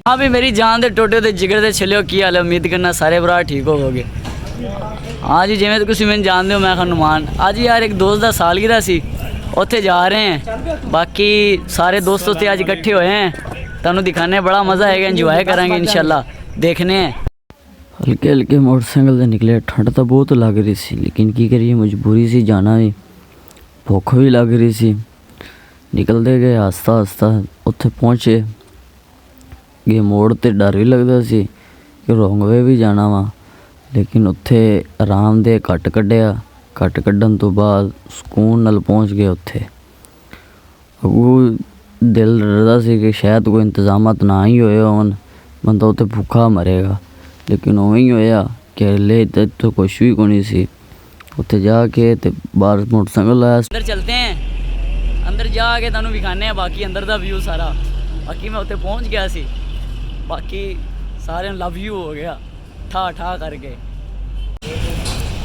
हाँ भी मेरी जान दे टोटे ते जिगर दे छिले की हाल है। उम्मीद करना सारे भरा ठीक होवोगे। हाँ जी जिवें तुसीं मैनूं जानदे हो मैं हनुमान। अज यार एक दोस्त दा सालगिरह सी, उत्थे जा रहे हैं। बाकी सारे दोस्त उत्थे अज इकट्ठे होए हैं, तुहानूं दिखाने बड़ा मज़ा आएगा, इंजॉय करांगे इंशाल्लाह। देखने हैं हल्के हल्के मोटरसाइकिल से निकले। ठंड तो बहुत लग रही सी, लेकिन की करिए मजबूरी सी जाना है। भुख भी लग रही सी। निकलते गए आस्ता आस्ता उत्थे पहुँचे। ये मोड़ ते डर भी लगता सी कि रोंग वे भी जाना वा, लेकिन उत्थे आराम दे कट कढ़िया। कट कढ़न तो बाद सुकून नाल पहुँच गए उत्थे। अगू दिल डरदा सी कि शायद कोई इंतजामात ना ही होए होन, बंदा उत्थे भुखा मरेगा, लेकिन उवें ही होया कि ले तो कुछ भी कोनी सी। उत्थे जाके ते बाहर मोटरसाइकिल आया। अंदर चलते हैं, अंदर जाके तुहानूं विखाने हैं बाकी अंदर दा व्यू सारा। बाकी मैं उत्थे पहुँच गया सी, बाकी सारे लव यू हो गया ठा ठा करके।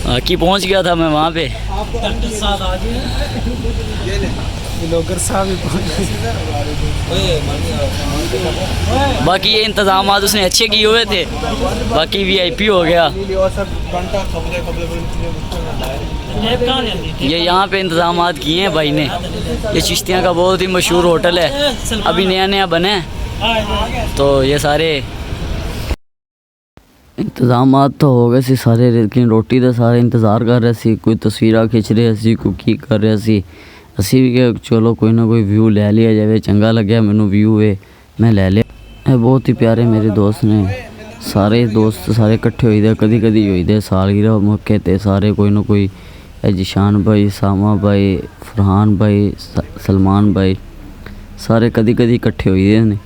बाकी पहुँच गया था मैं वहाँ पे। बाकी ये इंतजाम उसने अच्छे किए हुए थे। बाकी VIP हो गया। ये यहाँ पे इंतजाम किए हैं भाई ने। ये चिश्तियाँ का बहुत ही मशहूर होटल है, अभी नया नया बना है, तो ये सारे इंतजाम तो हो गए सी सारे। लेकिन रोटी का सारे इंतज़ार कर रहे सी, कोई तस्वीर खिंच रहे सी, कोई की कर रहे सी। असी भी क्या चलो कोई ना कोई व्यू ले लिया जाए। चंगा लग्या मैनू व्यू है, मैं ले लिया। ये बहुत ही प्यारे मेरे दोस्त ने। सारे दोस्त सारे इकट्ठे होई दे, कदी कदी होई दे सालगिरह मौके ते सारे कोई ना कोई। जिशान भाई, सामा भाई, फरहान भाई, सलमान भाई, सारे कदी कदी इकट्ठे होई दे ने।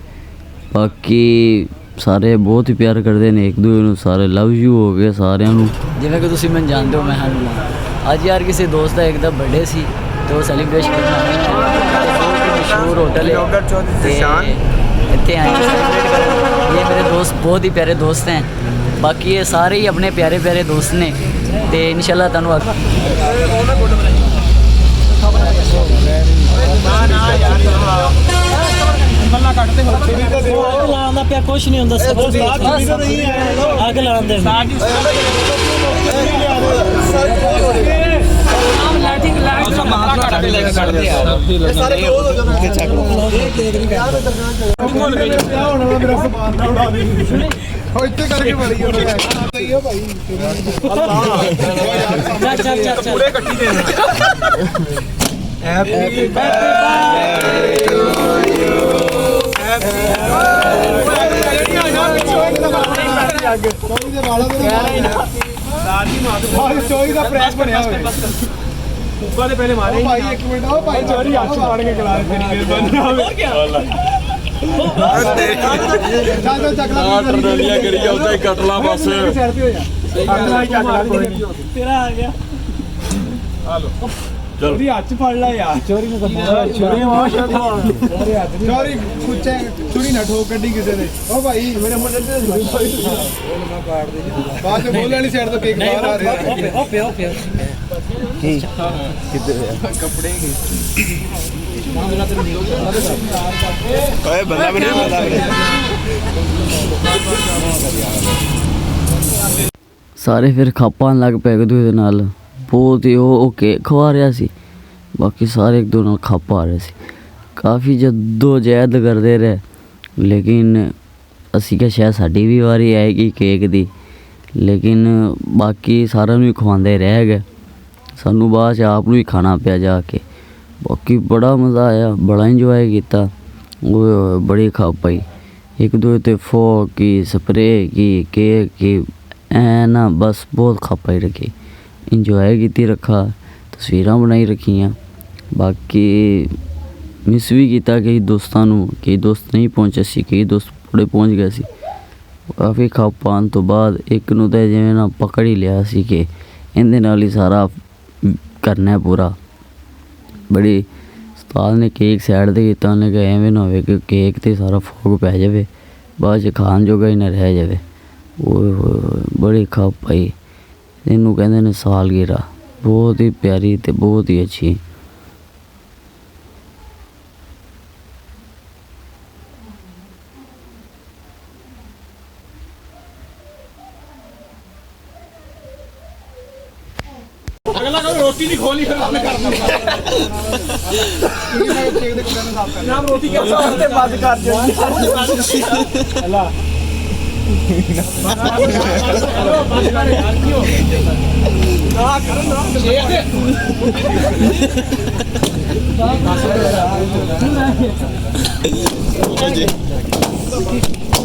बाकी सारे बहुत ही प्यार करते हैं एक दूसरे को। सारे लव यू हो गए सारे। जिवें कि तुसीं मैनूं जानते हो मैं हनुमान। अज यार किसी दोस्त का एक दा बर्थडे सी, तो सैलीब्रेशन करना मशहूर होटल है इतने आए सेलिब्रेट कर। ये मेरे दोस्त बहुत ही प्यारे दोस्त हैं। बाकी ये सारे ही अपने प्यारे प्यारे दोस्त ने, तो इंशाल्लाह तुहानूं कुछ नहीं होंदा। अग लान दे पहले मारे भाई। एक मिनट आओ भाई, चोरी हाथ मार के खिला रहे थे। कटला बस तेरा आ गया। चोरी हाथ फड़ ला यार। चोरी में चोरी कुछ चोरी ना ठोक कड्डी किसी ने। ओ भाई मेरे मुंडे ते बाद में बोल वाली साइड तो केक बाहर आ रहा है। ओपे ओपे कपड़े की ओए बंदा भी नहीं। सारे फिर खापा लग पे एक दूसरे नाल। बहुत ही ओके खवा रहा सी। बाकी सारे एक दो नाल खापा आ रहे सी। काफ़ी जद्दोजहद करते रहे, लेकिन असी क्या शायद साड़ी भी वारी आएगी केक दी, लेकिन बाकी सारे नूं खवांदे रह गए। सानू बाद च आप भी खाना पिया जाके। बाकी बड़ा मज़ा आया, बड़ा इंजॉय किया। वो बड़ी खप आई एक दो ते फोक की स्प्रे की केक की ऐ ना बस बहुत खप आई रखी। इंजॉय की रखा, तस्वीर बनाई रखियाँ। बाकी मिस भी किया कई दोस्तों नूं। कई दोस्त नहीं पहुँचे सी, कई दोस्त बड़े पहुँच गए सी। काफ़ी खप पाने तो बाद एक नूं तो जिवें ना पकड़ ही लिया सी कि इहदे नाल ही सारा करना है पूरा। बड़ी उस्ताद ने केक साइड ते कीता। उन्हें कहा एवें ना होवे कि केक ते सारा फोक पै जाए, बाद च खान जोगा ही ना रह जाए। ओए बड़ी खप आई। इनू कहते ने सालगिरह, बहुत ही प्यारी ते बहुत ही अच्छी। ਪਹਿਲਾਂ ਕਹੋ ਰੋਟੀ ਨਹੀਂ ਖੋਲੀ ਫਿਰ ਬੰਦ ਕਰਨਾ ਕੇਕ ਦੇ ਕੁੱਤੇ ਨੂੰ ਸਾਫ਼ ਕਰ ਨਾ ਰੋਟੀ ਕਿਉਂ ਸਾਹਮਣੇ ਬੰਦ ਕਰ ਦਿੰਦੀ ਅੱਲਾ ਬੰਦ ਕਰ ਯਾਰ ਕੀ ਹੋ ਨਾ ਕਰਨ ਨਾ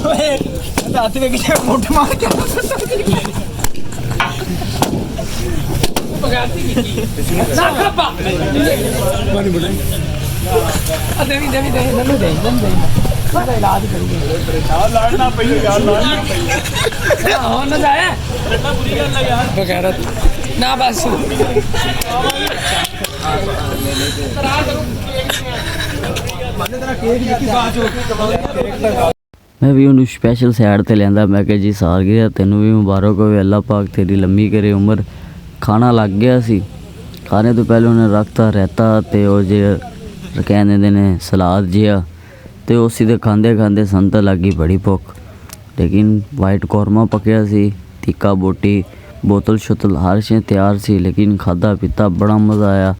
ਓਏ ਹੱਥ ਵੇਖ ਕੇ ਮੁੱਠ ਮਾਰ ਕੇ ਪਗਾਤੀ ਕੀਤੀ ਨਾ ਖੱਪਾ ਪਾਣੀ ਬੋਲੇ ਦੇਵੀ ਦੇਵੀ ਦੇ ਨੰਨੂ ਦੇ ਸਾਡਾ ਇਲਾਜ ਕਰੀਏ ਆ ਲੜਨਾ ਪਈ ਯਾਰ ਲੜਨਾ ਪਈ ਹੋ ਨਾ ਜਾਏ ਰੱਟਾ ਬੁਰੀ ਗੱਲ ਹੈ ਯਾਰ ਬਗੈਰਤ ਨਾ ਬਸ ਮੰਨੇ ਤੇਰਾ ਕੇਕ ਜਿੱਕੀ ਬਾਤ ਹੋ ਮੈਂ ਵੀ ਉਹਨੂੰ ਸਪੈਸ਼ਲ ਸਾਈਡ ਤੇ ਲੈਂਦਾ ਮੈਂ ਕਿਹਾ ਜੀ ਸਾਲਗਿਰਾ ਤੈਨੂੰ ਵੀ ਮੁਬਾਰਕ ਹੋਵੇ ਅੱਲਾ ਪਾਕ ਤੇਰੀ ਲੰਮੀ ਕਰੇ ਉਮਰ ਖਾਣਾ ਲੱਗ ਗਿਆ ਸੀ ਖਾਣੇ ਤੋਂ ਪਹਿਲੇ ਉਹਨੇ ਰੱਖਤਾ ਰਹਿਤਾ ਤੇ ਉਹ ਜੇ ਕਹਿੰਦੇ ਨੇ ਸਲਾਦ ਜਿਹਾ ਤੇ ਉਸੇ ਦੇ ਖਾਂਦੇ ਖਾਂਦੇ ਸੰਤ ਲੱਗੀ ਬੜੀ ਭੁੱਖ ਲੇਕਿਨ ਵਾਈਟ ਕੌਰਮਾ ਪਕਿਆ ਸੀ ਟਿੱਕਾ ਬੋਟੀ बोतल शोतल हर शे तैयार सी लेकिन खादा पीता बड़ा मज़ा आया।